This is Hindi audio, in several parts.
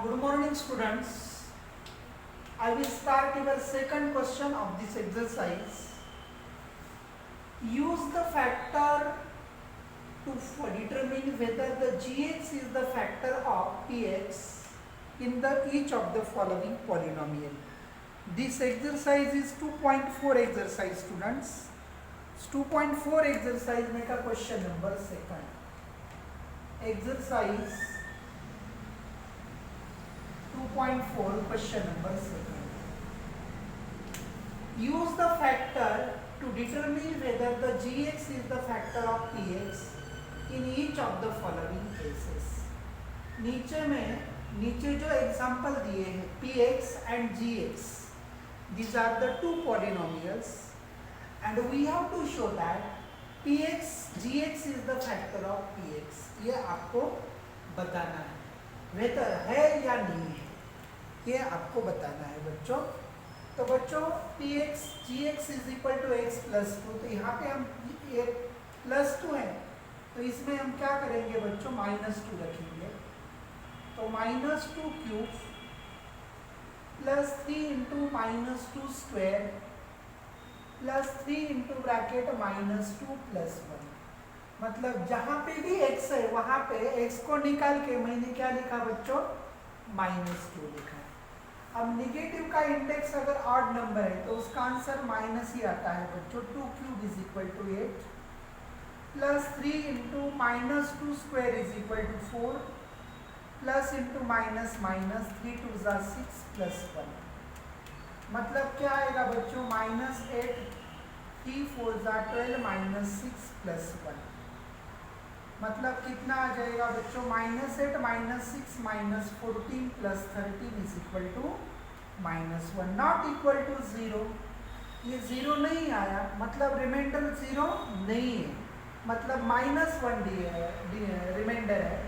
Good morning, students. I will start your second question of this exercise. Use the factor to determine whether the gx is the factor of px in each of the following polynomial. This exercise is 2.4 exercise, students. 2.4 exercise make a question number second. Exercise 2.4 question number second. Use the factor to determine whether the gx is the factor of px in each of the following cases. नीचे जो एग्जाम्पल दिए हैं px and gx, these are the two polynomials and we have to show that px gx is the factor of px. ये आपको बताना है, बेहतर है या नहीं है, ये आपको बताना है बच्चों. तो बच्चों px gx is equal to x plus 2, तो यहाँ पे हम ये प्लस 2 है तो इसमें हम क्या करेंगे बच्चों, माइनस 2 रखेंगे. तो minus 2 cube plus 3 into minus 2 square plus 3 into bracket minus 2 plus 1. मतलब जहाँ पे भी x है वहाँ पे x को निकाल के मैंने क्या लिखा बच्चों, माइनस 2 लिखा है. अब निगेटिव का इंडेक्स अगर ऑड नंबर है तो उसका आंसर माइनस ही आता है बच्चों. 2 cube is equal to 8 plus 3 into minus 2 square is equal to 4 plus into minus minus 3 2 ज़ा 6 प्लस 1. मतलब क्या आएगा बच्चों, माइनस 8 3 4 ज़ा 12 माइनस 6 प्लस 1. मतलब कितना आ जाएगा बच्चों, minus 8 minus 6 minus 14 plus 13 is equal to minus 1. Not equal to 0, ये 0 नहीं आया मतलब रिमाइंडर 0 नहीं है, मतलब माइनस 1 रिमाइंडर है.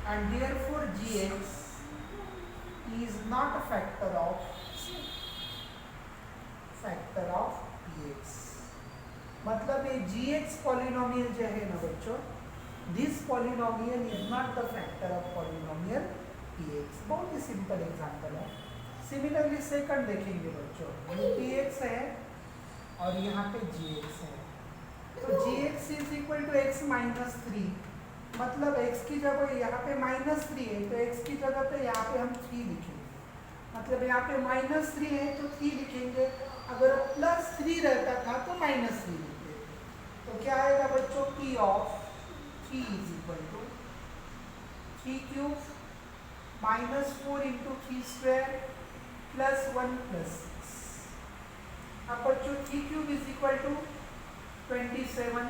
And therefore gx is not a factor of px. मतलब ये gx पॉलिनोमियल जो है ना बच्चों, this polynomial is not the factor of polynomial px. बहुत ही सिंपल एग्जांपल है. सिमिलरली सेकंड देखेंगे बच्चों, ये px है और यहाँ पे gx है. तो gx is equal to x minus 3, मतलब x की जगह यहाँ पे माइनस 3 है तो x की जगह पे यहाँ पे हम 3 लिखेंगे. मतलब यहाँ पे माइनस 3 है तो 3 लिखेंगे, अगर प्लस 3 रहता था तो माइनस 3 लिखते. तो क्या आएगा बच्चों, p of 3 is equal to 3 cube minus 4 into 3 square plus 1 plus 6. अब बच्चों 3 cube is equal to 27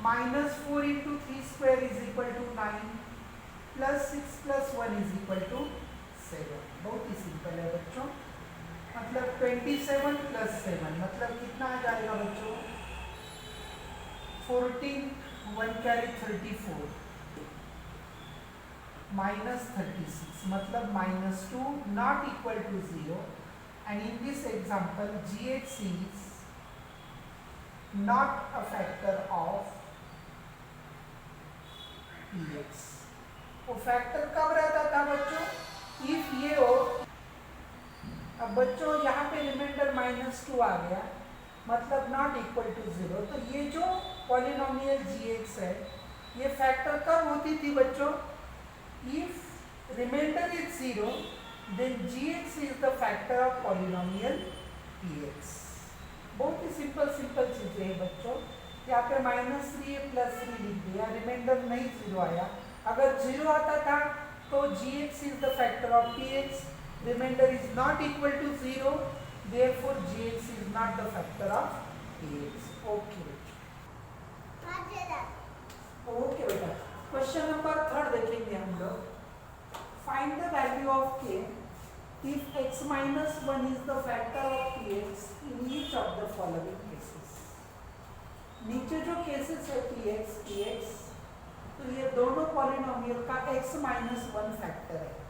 minus 4 into 3 square is equal to 9 plus 6 plus 1 is equal to 7. बहुत ही सिंपल है बच्चों. मतलब 27 plus 7 मतलब कितना आ जाएगा बच्चों, 14 1 carry 34 minus 36 मतलब minus 2 not equal to 0. and in this example gx is not a factor of px. वो फैक्टर कब रहता था बच्चों, इफ ये हो. अब बच्चों यहाँ पे रिमाइंडर माइनस 2 आ गया मतलब नॉट इक्वल टू 0. तो ये जो पॉलिनोमियल gx है ये फैक्टर कब होती थी बच्चों, if remainder is 0 then gx is the factor of polynomial px. बहुत ही सिंपल चीजें हैं बच्चों. यहाँ पे माइनस 3 प्लस 3 लिख दिया, रिमाइंडर नहीं 0 आया. अगर 0 आता था तो gx is the factor of px. Remainder is not equal to 0, therefore gx is not the factor of px. Okay बेटा. क्वेश्चन नंबर 3 देखेंगे हम लोग. Find the value of k if x minus 1 is the factor of px in each of the following cases. नीचे जो केसेस है px, तो ये दोनों पॉलिनोमियल का x minus 1 फैक्टर है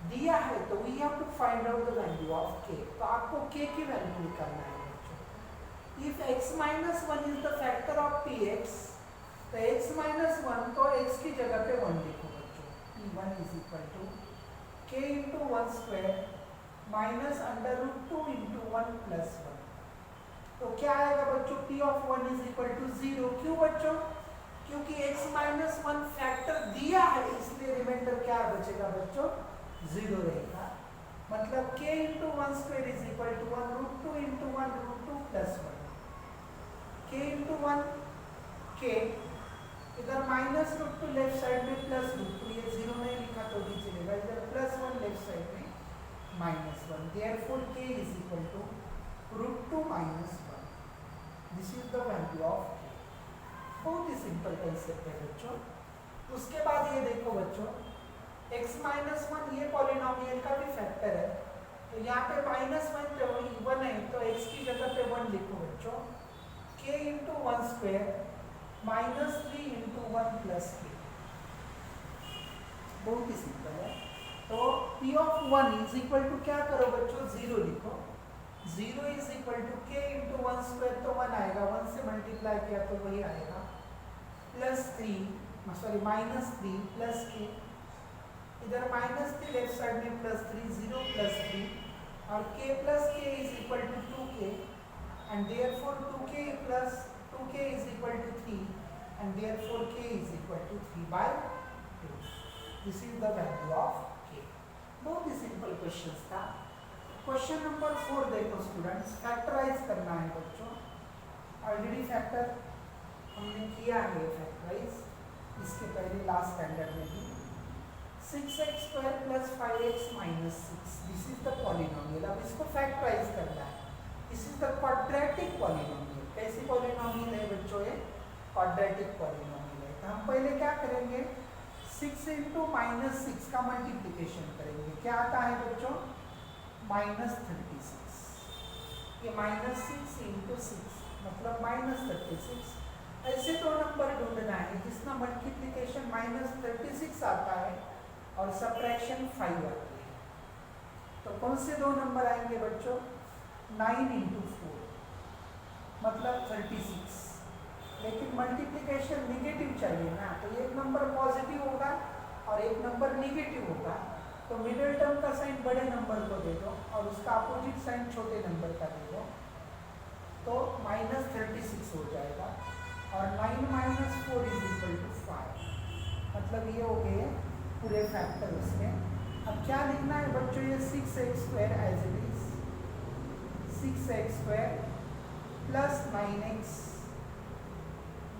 दिया है, तो we have to find out the value of k. तो आपको k की वैल्यू निकालना है बच्चों. If x minus 1 is the factor of px, तो x minus 1 तो x की जगह पे 1 लिखो बच्चों. p1 is equal to k into one square minus under root 2 into one plus one. तो क्या आएगा बच्चों, p of 1 is equal to 0। क्यों बच्चों, क्योंकि x माइनस वन फैक्टर दिया है, इसलिए रिमाइंडर क्या बचेगा बच्चों, 0 रहेगा। मतलब k into one square is equal to 1 root 2 into one root 2 plus 1। k into one k, इधर माइनस रूट 2 लेफ्ट साइड में प्लस रूट 2, ये 0 नहीं लिखा तो भी चलेगा, इधर प्लस 1 लेफ्ट साइड में minus 1। Therefore k is equal to root 2 minus 1। This is the value of k। बहुत ही सिंपल कंसेप्ट है बच्चों। उसके बाद ये देखो बच्चों, x माइनस वन ये पॉलिनोमियल का भी फैक्टर है, तो यहाँ पे माइनस वन है तो x की जगह पे 1 लिखो बच्चों। k into one square minus 3 into one plus k। बहुत ही सिंपल है। तो p of 1 is equal to क्या करो बच्चों, 0 लिखो। 0 is equal to k into one square तो 1 आएगा, 1 से मल्टीप्लाई किया तो वही आएगा, plus 3 sorry minus 3 plus k, इधर माइनस 3 लेफ्ट साइड में प्लस 3, 0 प्लस 3 और k plus k is equal to 2k and therefore 2k plus 2k is equal to 3 and therefore k is equal to 3/2। This is the value of k। बहुत ही सिंपल क्वेश्चन था। क्वेश्चन नंबर 4 देखो स्टूडेंट्स, फैक्टराइज करना है बच्चों। ऑलरेडी फैक्टर हमने किया है फैक्टराइज, इसके पहले लास्ट स्टैंडर्ड में भी। 6x square plus 5x minus 6, this is the polynomial. अब इसको फैक्टराइज करना है। This is the quadratic polynomial. कैसी पॉलिनोमियल है बच्चों, ये क्वाड्रेटिक पॉलिनोमियल है। तो हम पहले क्या करेंगे, 6 इंटू माइनस 6 का मल्टीप्लीकेशन करेंगे। क्या आता है बच्चों, माइनस 36। ये माइनस 6 इंटू 6 मतलब माइनस 36। ऐसे दो नंबर ढूंढना है जिसका मल्टीप्लिकेशन माइनस 36 आता है और सब्ट्रैक्शन 5 आती है। तो कौन से दो नंबर आएंगे बच्चों, 9 इंटू 4 मतलब 36। लेकिन मल्टीप्लिकेशन निगेटिव चाहिए ना, तो एक नंबर पॉजिटिव होगा और एक नंबर निगेटिव होगा। तो मिडिल टर्म का साइन बड़े नंबर को दे दो और उसका अपोजिट साइन छोटे नंबर का दे दो, तो माइनस 36 हो जाएगा। और 9 माइनस 4 इज इक्वल टू 5, मतलब ये हो गए पूरे फैक्टर उसमें। अब क्या लिखना है बच्चों, ये 6x square as it is, 6x square plus 9x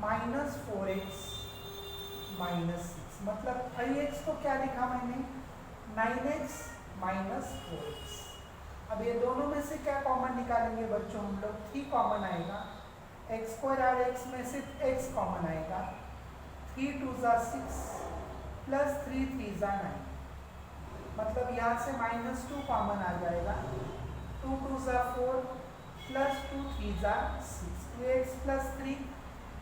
minus 4x minus 6, मतलब 5x को क्या लिखा मैंने, 9x माइनस 4x। अब ये दोनों में से क्या कॉमन निकालेंगे बच्चों हम लोग, 3 कॉमन आएगा। x स्क्वायर और x में से x कॉमन आएगा, 3 2 ज़ा 6 प्लस 3 3 ज़ा 9, मतलब यहाँ से माइनस 2 कॉमन आ जाएगा। 2 2 ज़ा 4 प्लस 2 3 ज़ा 6, 2x प्लस 3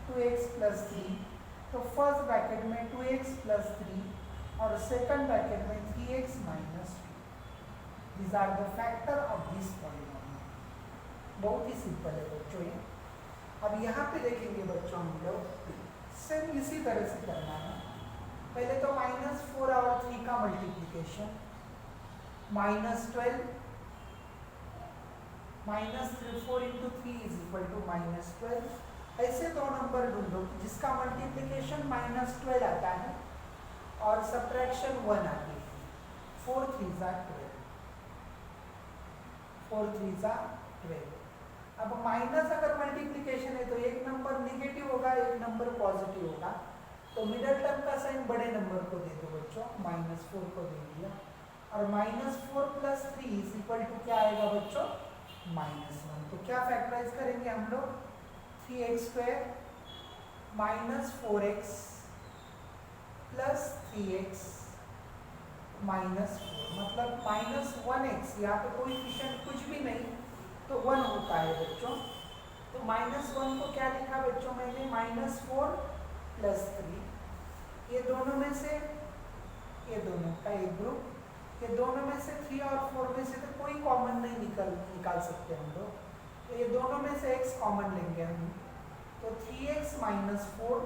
2x प्लस 3। तो फर्स्ट ब्रैकेट में 2x प्लस 3 और सेकंड ब्रैकेट में 3x minus 2। These are the factor of this polynomial। बहुत ही सिंपल है बच्चों ये। अब यहाँ पे देखेंगे बच्चों हम लोग सेम इसी तरह से करना है। पहले तो माइनस 4 और 3 का multiplication, minus 12 minus 4 into 3 is equal to minus 12। ऐसे दो नंबर ढूंढो जिसका मल्टीप्लीकेशन माइनस 12 आता है और सब्ट्रैक्शन 1 आती है। 4 3 ज़ा 12, 4 3 ज़ा 12। अब माइनस अगर मल्टीप्लीकेशन है तो एक नंबर निगेटिव होगा, एक नंबर पॉजिटिव होगा। तो मिडिल टर्म का साइन बड़े नंबर को दे दो बच्चों, माइनस 4 को दे दिया। और minus 4 plus 3 is equal to क्या आएगा बच्चों, माइनस 1। तो क्या फैक्टराइज करेंगे हम लोग, 3x square minus 4x plus 3x minus 4, मतलब माइनस 1x। यहाँ पे कोएफिशिएंट कुछ भी नहीं तो 1 होता है बच्चों। तो माइनस 1 को क्या लिखा बच्चों मैंने, माइनस 4 प्लस 3। ये दोनों में से, ये दोनों का एक ग्रुप, ये दोनों में से 3 और 4 में से तो कोई कॉमन नहीं निकाल सकते हम लोग। तो ये दोनों में से x कॉमन लेंगे हम, तो 3x माइनस 4।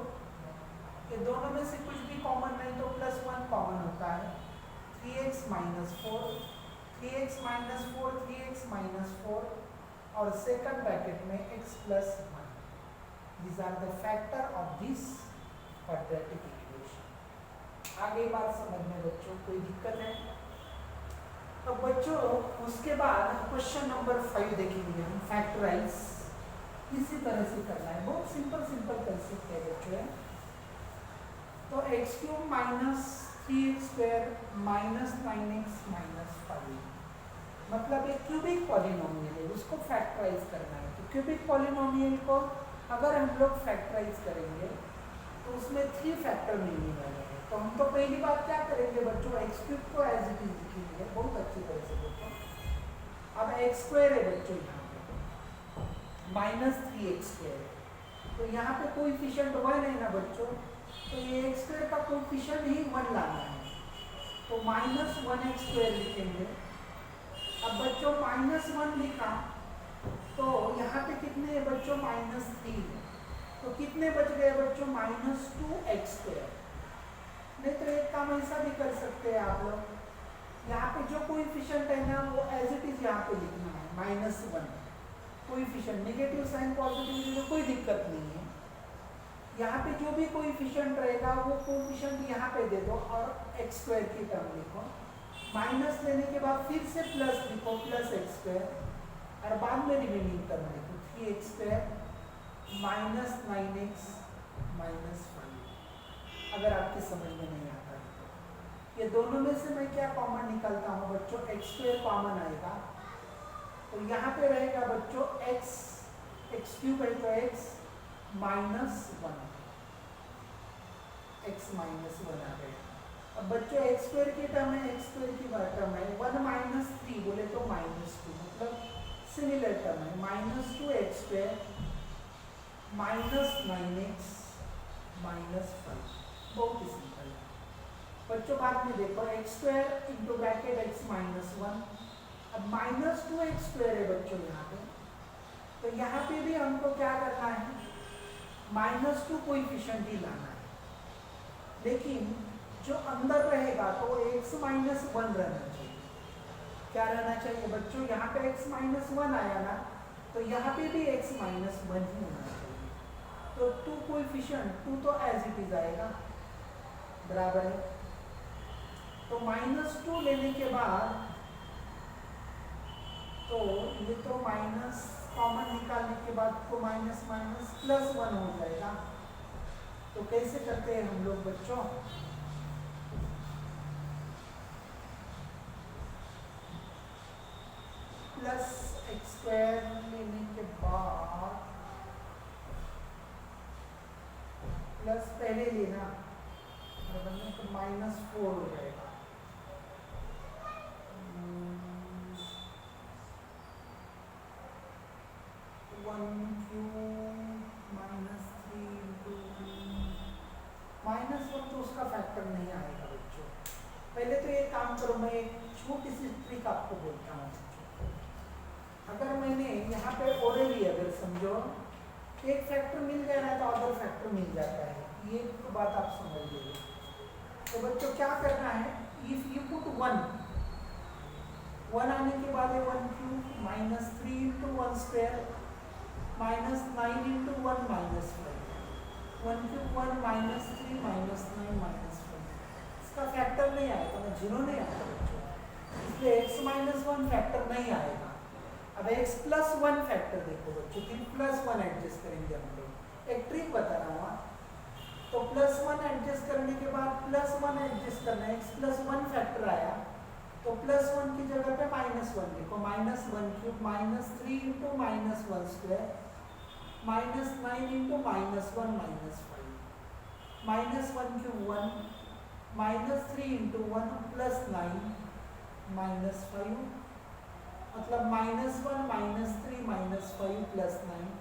ये दोनों में से कुछ भी कॉमन नहीं तो प्लस 1 कॉमन होता है, 3x 3x minus 4, 3x minus 4, 3x minus 4 और सेकंड ब्रैकेट में x plus 1. These are the factor of this quadratic equation. आगे बात समझ में बच्चों कोई दिक्कत है? तो बच्चों उसके बाद क्वेश्चन नंबर 5 देखेंगे हम. फैक्टराइज इसी तरह से करना है, बहुत सिंपल कंसेप्ट है बच्चों. तो x cube minus 3x square minus 9x minus 5 मतलब एक क्यूबिक पॉलिनोमियल है, उसको फैक्टराइज करना है. तो क्यूबिक पॉलिनोमियल को अगर हम लोग फैक्टराइज करेंगे तो उसमें 3 फैक्टर मिलने वाले हैं. तो हम तो पहली बात क्या करेंगे बच्चों, एक्स क्यूब को एज इट इज लिखेंगे बहुत अच्छी तरह से बच्चों. अब एक्स स्क्वायर है बच्चों यहाँ पे माइनस 3x स्क्वायर, तो यहाँ पे कोएफिशिएंट 1 है ना बच्चों, तो ये एक्स स्क्वायर का कोएफिशिएंट ही 1 लाना है. तो माइनस 1x स्क्वायर लिखेंगे. अब बच्चों माइनस 1 लिखा तो यहाँ पे कितने है बच्चों, माइनस 3 है. तो कितने बच गए बच्चों, माइनस 2x स्क्वायर. नहीं तो एक काम ऐसा भी कर सकते हैं आप लोग, यहाँ पे जो कोएफिशिएंट है ना वो एज इट इज यहाँ पे लिखना है minus 1. Coefficient negative sign positive कोई दिक्कत नहीं है. यहाँ पे जो भी कोएफिशिएंट रहेगा वो कोएफिशिएंट यहाँ पे दे दो और x स्क्वायर की टर्म लिखो. माइनस लेने के बाद फिर से प्लस लिखो, प्लस x स्क्वायर और बाद में रिमेनिंग टर्म लिखो 3x square minus 9x minus 5. अगर आपकी समझ में नहीं आता है तो ये दोनों में से मैं क्या कॉमन निकालता हूँ बच्चों, x स्क्वायर कॉमन आएगा. तो यहाँ पे रहेगा बच्चों x क्यूब है तो x माइनस 1, x माइनस 1 आ गया. अब बच्चों x स्क्वायर की टर्म है, x स्क्वायर की टर्म है 1 माइनस 3 बोले तो माइनस 2 मतलब सिमिलर टर्म है minus 2x square minus 9x minus 5. बहुत ही सिंपल है बच्चों. बाद में देखो x square into bracket x minus 1. अब माइनस 2x स्क्वायर है बच्चों यहाँ पे, तो यहाँ पे भी हमको क्या करना है, माइनस 2 कोएफिशिएंट ही लाना है. लेकिन जो अंदर रहेगा तो x माइनस 1 रहना चाहिए. क्या रहना चाहिए बच्चों, यहाँ पे x माइनस 1 आया ना, तो यहाँ पे भी x माइनस 1 ही होना चाहिए. तो 2 कोएफिशिएंट 2 तो एज इट इज आएगा बराबर है. तो माइनस 2 लेने के बाद तो ये तो माइनस कॉमन निकालने के बाद तो माइनस माइनस प्लस 1 हो जाएगा. तो कैसे करते हैं हम लोग बच्चों, प्लस x स्क्वायर लेने के बाद प्लस पहले लेना तो माइनस 4 हो जाएगा. 1 क्यूब माइनस 3 इंटू माइनस 1 तो उसका फैक्टर नहीं आएगा बच्चों. पहले तो ये काम करो, मैं एक छोटी सी ट्रिक आपको बोलता हूँ. अगर मैंने यहाँ पे ओरली अगर समझो एक फैक्टर मिल गया ना तो अदर फैक्टर मिल जाता है, ये तो बात आप समझ लीजिए. तो बच्चों क्या करना है, इफ यू पुट 1 आने के बाद 1 cube minus 3 into 1 square minus 9 into 1 minus 5. 1 cube 1 minus 3 minus 9 minus 5. इसका फैक्टर नहीं आएगा, मैं जीरो नहीं आएगा बच्चों, इसलिए x माइनस 1 फैक्टर नहीं आएगा. अब x प्लस 1 फैक्टर देखो बच्चों, फिर प्लस 1 एडजस्ट करेंगे हम लोग. एक ट्रिक बता रहा हूँ. तो प्लस 1 एडजस्ट करने के बाद प्लस 1 एडजस्ट करना है, x प्लस 1 फैक्टर आया तो प्लस 1 की जगह पे माइनस 1 लिखो. Minus 1 cube minus 3 into minus 1 square minus 9 into minus 1 minus 5. Minus 1 cube 1 minus 3 into 1 plus 9 minus 5 मतलब minus 1 minus 3 minus 5 plus 9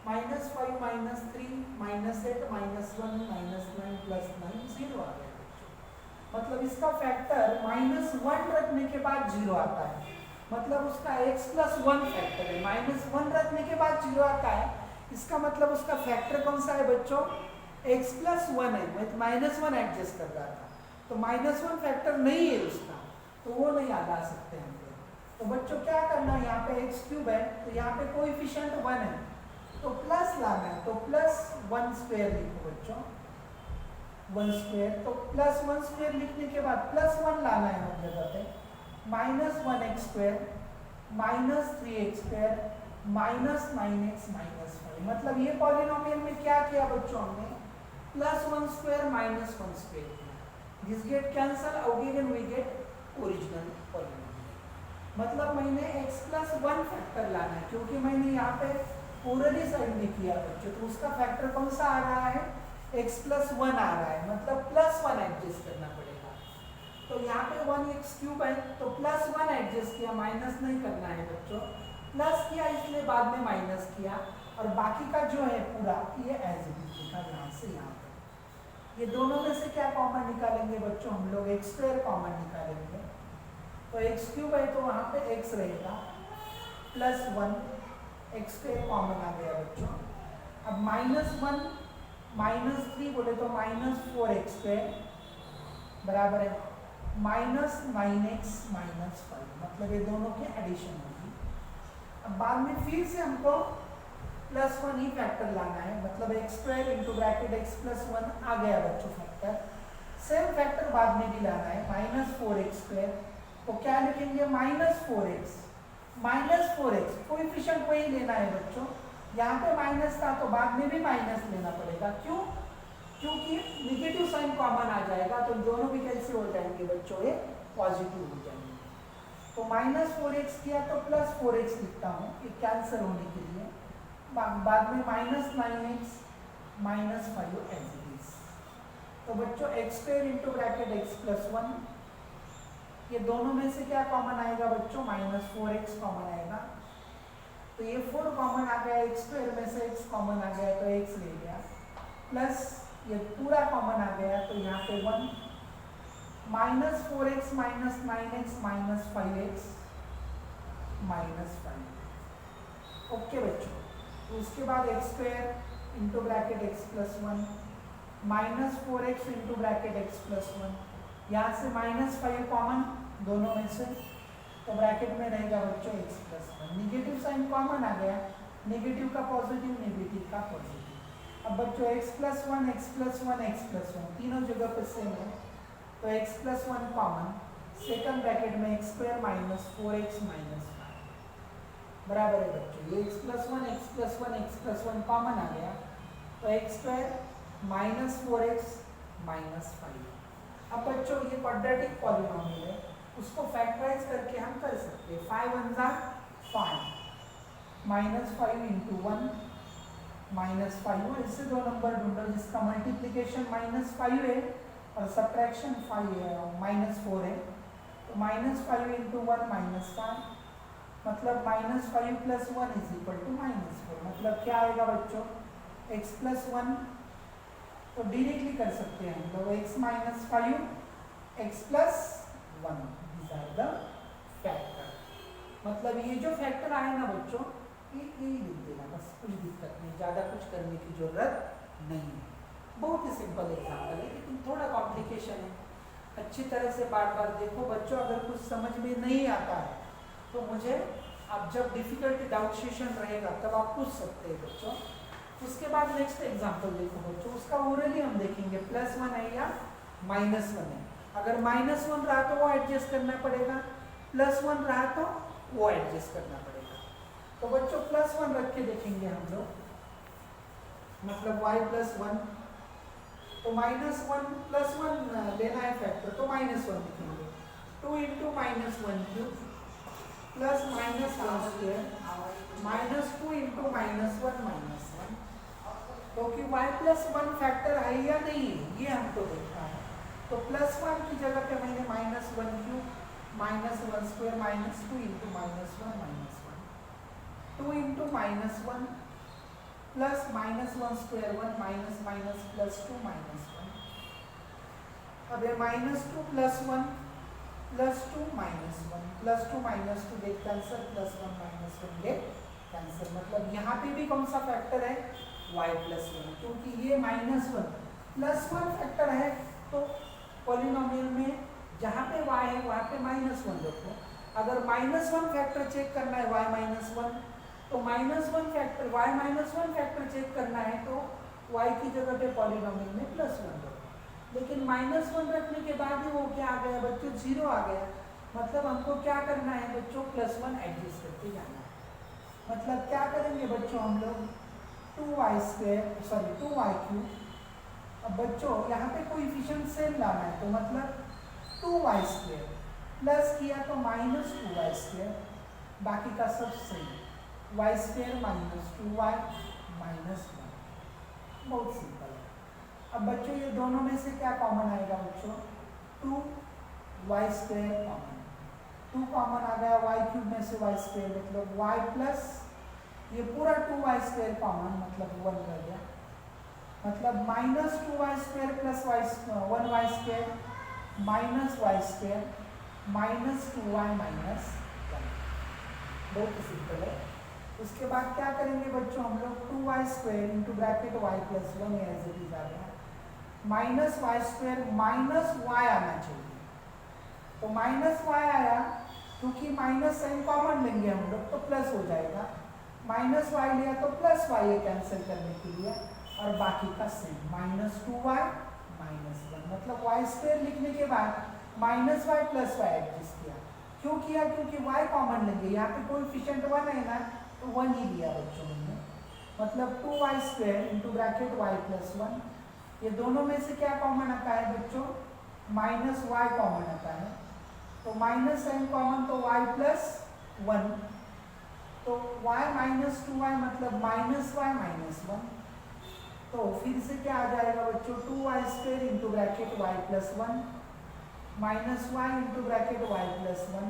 minus 5 minus 3 minus 8 minus 1 minus 9 plus 9 zero आ गया. मतलब इसका फैक्टर माइनस 1 रखने के बाद जीरो आता है, मतलब उसका x प्लस 1 फैक्टर है. माइनस 1 रखने के बाद जीरो आता है, इसका मतलब उसका फैक्टर कौन सा है बच्चों, x प्लस 1 है. मैं माइनस 1 एडजस्ट कर रहा था तो माइनस 1 फैक्टर नहीं है उसका, दोनों याद आ सकते हैं हम लोग। तो बच्चों क्या करना है, यहाँ पे एक्स क्यूब है तो यहाँ पे कोएफिशिएंट 1 है तो प्लस लाना है, तो प्लस 1 स्क्वायर लिखो बच्चों, 1 स्क्वायर। तो प्लस 1 स्क्वायर लिखने के बाद प्लस 1 लाना है हर जगह पे, minus 1x square minus 3x square minus 9x minus 5। मतलब ये पॉलिनोमियल में क्या किया बच्चों, हमने प्लस 1 स्क्वायर माइनस 1 स्क्वायर किया, this get cancel, again we get original polynomial. मतलब मैंने x प्लस 1 फैक्टर लाना है, क्योंकि मैंने यहाँ पे पूरी साइड में किया बच्चों, तो उसका फैक्टर कौन सा आ रहा है, x प्लस 1 आ रहा है, मतलब प्लस 1 एडजस्ट करना पड़ेगा। तो यहाँ पे 1x क्यूब है तो प्लस 1 एडजस्ट किया, माइनस नहीं करना है बच्चों, प्लस किया इसलिए बाद में माइनस किया, और बाकी का जो है पूरा ये एज इट इज लिखा यहाँ से यहाँ पे। ये दोनों में से क्या कॉमन निकालेंगे बच्चों, हम लोग x स्क्वायर कॉमन निकालेंगे, तो x क्यूब है तो वहाँ पे x रहेगा प्लस 1, x स्क्वायर कॉमन आ गया बच्चों। अब माइनस 1 माइनस 3 बोले तो माइनस 4x स्क्वायर बराबर है माइनस 9x माइनस 5, मतलब ये दोनों की एडिशन होगी। अब बाद में फिर से हमको प्लस 1 ही फैक्टर लाना है, मतलब x square into bracket x plus 1 आ गया बच्चों फैक्टर। सेम फैक्टर बाद में भी लाना है, माइनस 4x स्क्वायर, तो क्या लिखेंगे माइनस 4x कोएफिशिएंट वही लेना है बच्चों, यहाँ पे माइनस था तो बाद में भी माइनस लेना पड़ेगा, क्यों, क्योंकि निगेटिव साइन कॉमन आ जाएगा तो दोनों भी कैसे हो जाएंगे बच्चों, ये पॉजिटिव हो जाएंगे। तो माइनस 4x किया तो प्लस 4x लिखता हूँ, ये कैंसिल होने के लिए, बाद में minus 9x minus 5 as it is. तो बच्चों x square into bracket x plus 1, ये दोनों में से क्या कॉमन आएगा बच्चों, माइनस 4x कॉमन आएगा, तो ये 4 कॉमन आ गया, एक्स स्क्वायर में से x कॉमन आ गया तो x ले गया, प्लस ये पूरा कॉमन आ गया तो यहाँ पे 1 minus 4x minus 9x minus 5x minus 5। Okay बच्चों, तो उसके बाद x square into bracket x plus 1 minus 4x into bracket x plus 1, यहाँ से माइनस 5 कॉमन दोनों में से, तो ब्रैकेट में रहेगा बच्चों x plus 1, negative sign common आ गया, नेगेटिव का पॉजिटिव नेगेटिव का पॉजिटिव। अब बच्चों x plus 1 x plus 1 x plus 1 तीनों जगह पे सेम है, तो x plus 1 common, second bracket में x square minus 4x minus 5 बराबर है बच्चों, ये x plus 1 x plus 1 x plus 1 common आ गया, तो x square minus 4x minus 5। अब बच्चों ये क्वाड्रेटिक पॉलिनोमियल है, उसको फैक्टराइज करके हम कर सकते हैं, 5 1 जा 5 माइनस 5 इंटू 1 माइनस 5, इससे दो नंबर ढूंढो जिसका मल्टीप्लिकेशन माइनस 5 है और सब्ट्रैक्शन 5 है माइनस 4 है, तो माइनस 5 इंटू 1 माइनस 5, मतलब minus 5 plus 1 is equal to minus 4। मतलब क्या आएगा बच्चों, x प्लस 1 तो डायरेक्टली कर सकते हैं हम लोग, x minus 5 x plus 1, these are the factor. मतलब ये जो फैक्टर आए ना बच्चों, यही लिख देना बस, कुछ दिक्कत नहीं, ज़्यादा कुछ करने की जरूरत नहीं है। बहुत ही सिंपल एग्जाम्पल है लेकिन थोड़ा कॉम्प्लिकेशन है, अच्छी तरह से बार बार देखो बच्चों। अगर कुछ समझ में नहीं आता है तो मुझे आप जब डिफिकल्ट डाउट सेशन रहेगा तब आप पूछ सकते हैं बच्चों। उसके बाद नेक्स्ट एग्जाम्पल देखो बच्चों, उसका ओरली हम देखेंगे, प्लस 1 है या माइनस 1 है। अगर माइनस 1 रहा तो वो एडजस्ट करना पड़ेगा, प्लस 1 रहा तो वो एडजस्ट करना पड़ेगा। तो बच्चों प्लस 1 रख के देखेंगे हम लोग, मतलब y प्लस 1, तो माइनस 1 प्लस 1 लेना है फैक्टर, तो माइनस 1 लिखेंगे, 2 into minus 1 cube plus minus 1 square minus 2 into minus 1 minus 1, क्योंकि y प्लस 1 फैक्टर है या नहीं ये हमको देखना है। तो प्लस 1 की जगह पे मैंने minus 1 cube minus 1 square minus 2 into minus 1 minus 1, 2 into minus 1 plus minus 1 square 1 minus minus plus 2 minus 1। अब ये minus 2 plus 1 plus 2 minus 1 plus 2 minus 2 gate cancer, plus 1 minus 1 gate cancer. मतलब यहाँ पे भी कौन सा फैक्टर है, y प्लस 1, क्योंकि ये माइनस 1 प्लस 1 फैक्टर है तो पॉलिनोमियल में जहाँ पे y है वहाँ पे -1 रखो। अगर -1 फैक्टर चेक करना है y-1, तो -1 फैक्टर y-1 फैक्टर चेक करना है तो y की जगह पे पॉलिनोमियल में +1 रखो। लेकिन -1 रखने के बाद ही वो क्या आ गया बच्चों, 0 आ गया। मतलब हमको क्या करना है बच्चों, +1 एडजस्ट करके जाना है। मतलब क्या करेंगे बच्चों हम लोग, 2y3। अब बच्चों यहाँ पे कोएफिशिएंट सेम लाना है, तो मतलब 2y² प्लस किया तो -2y², बाकी का सब सेम, y² -2y -1। बहुत सिंपल है। अब बच्चों ये दोनों में से क्या कॉमन आएगा बच्चों, 2y² कॉमन, 2 कॉमन आ गया, y³ में से y² मतलब y प्लस ये पूरा 2y² कॉमन मतलब 1 रह गया, मतलब -2y² plus 1y² -y² -2y -1। बहुत सिंपल है। उसके बाद क्या करेंगे बच्चों हम लोग, 2y² into bracket y plus 1 as it is आ गया, -y² -y आना चाहिए, तो -y आया, क्योंकि माइनस साइन कॉमन लेंगे हम लोग तो प्लस हो जाएगा, -y लिया तो +y ये कैंसिल करने के लिए, और बाकी का सेम -2y -1, मतलब y² लिखने के बाद -y + y एडजस्ट किया। क्यों किया, क्योंकि y कॉमन लेंगे, यहाँ पे कोएफिशिएंट 1 है ना, तो 1 ही लिया बच्चों ने, मतलब 2y² into bracket y plus 1। ये दोनों में से क्या कॉमन आता है बच्चों, -y कॉमन आता है, तो माइनस साइन कॉमन तो y प्लस 1, तो y -2y मतलब -y -1। तो फिर से क्या आ जाएगा बच्चों, 2y² into bracket y plus 1 -y into bracket y plus 1,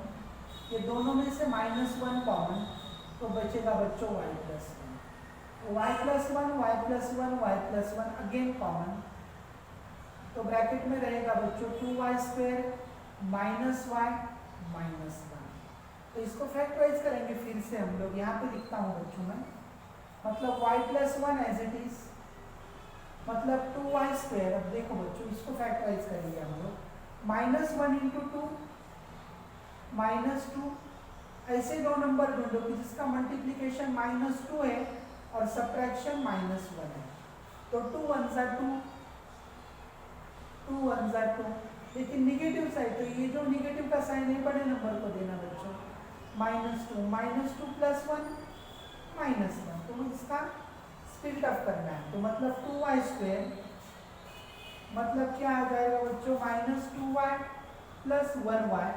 ये दोनों में से -1 कॉमन, तो बचेगा बच्चों y प्लस 1, तो y plus 1 y plus 1 y plus 1 again common, तो ब्रैकेट में रहेगा बच्चों 2y² -y -1। तो इसको फैक्टराइज करेंगे फिर से हम लोग, यहाँ पे लिखता हूँ बच्चों में, मतलब y plus 1 as it is, मतलब 2y²। अब देखो बच्चों इसको फैक्टराइज करेंगे हम लोग, -1 इंटू 2 -2, ऐसे दो नंबर ढूंढो कि जिसका मल्टीप्लीकेशन -2 है और सब्ट्रैक्शन -1 है, तो 2 1 ज़ा 2, 2 1 ज़ा 2, लेकिन निगेटिव साइड, तो ये जो निगेटिव का साइन है बड़े नंबर को देना बच्चों, -2 प्लस 1 -1, तो इसका स्प्लिट अप करना है, तो मतलब 2y², मतलब क्या आ जाएगा बच्चों, -2y प्लस 1y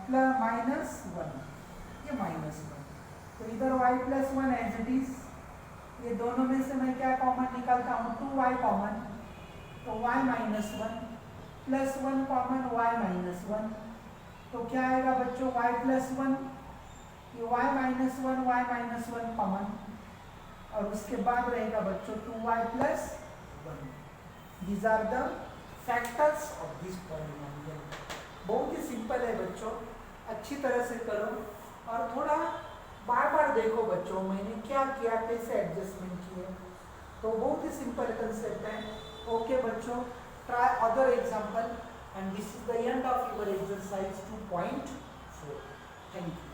प्लस -1, ये -1, तो इधर y plus 1 as it is, ये दोनों में से मैं क्या कॉमन निकालता हूँ, 2y कॉमन, तो y -1 प्लस 1 कॉमन y -1, तो क्या आएगा बच्चों, y प्लस 1, ये y -1 कॉमन, और उसके बाद रहेगा बच्चों 2y plus 1। These are the factors of this polynomial. बहुत ही सिंपल है बच्चों, अच्छी तरह से करो और थोड़ा बार बार देखो बच्चों मैंने क्या किया, कैसे एडजस्टमेंट किए, तो बहुत ही सिंपल कंसेप्ट है। ओके बच्चों, try other example and this is the end of your exercise 2.4। Thank you.